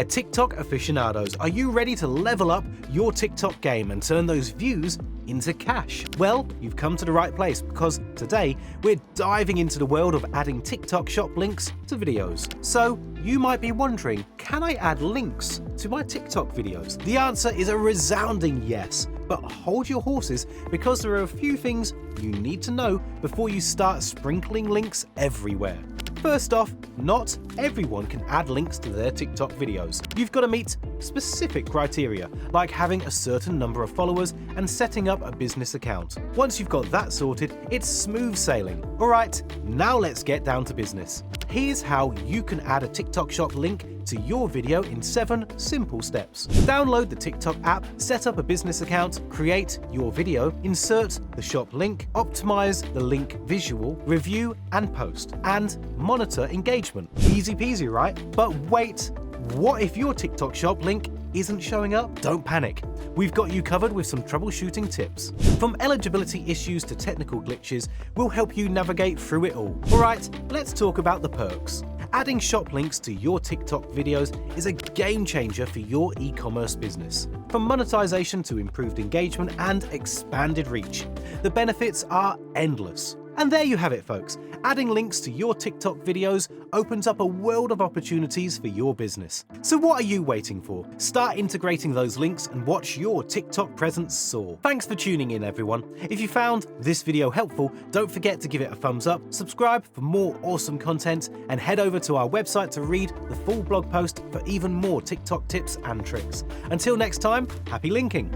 TikTok aficionados, are you ready to level up your TikTok game and turn those views into cash? Well, you've come to the right place, because today we're diving into the world of adding TikTok shop links to videos. So you might be wondering, can I add links to my TikTok videos? The answer is a resounding yes, but hold your horses, because there are a few things you need to know before you start sprinkling links everywhere. First off, not everyone can add links to their TikTok videos. You've got to meet specific criteria, like having a certain number of followers and setting up a business account. Once you've got that sorted, it's smooth sailing. Alright, now let's get down to business. Here's how you can add a TikTok shop link to your video in 7 simple steps. Download the TikTok app, set up a business account, create your video, insert the shop link, optimize the link visual, review and post, and monitor engagement. Easy peasy, right? But wait, what if your TikTok shop link isn't showing up? Don't panic. We've got you covered with some troubleshooting tips. From eligibility issues to technical glitches, we'll help you navigate through it all. Alright, let's talk about the perks. Adding shop links to your TikTok videos is a game changer for your e-commerce business. From monetization to improved engagement and expanded reach, the benefits are endless. And there you have it, folks. Adding links to your TikTok videos opens up a world of opportunities for your business. So what are you waiting for? Start integrating those links and watch your TikTok presence soar. Thanks for tuning in, everyone. If you found this video helpful, don't forget to give it a thumbs up, subscribe for more awesome content, and head over to our website to read the full blog post for even more TikTok tips and tricks. Until next time, happy linking.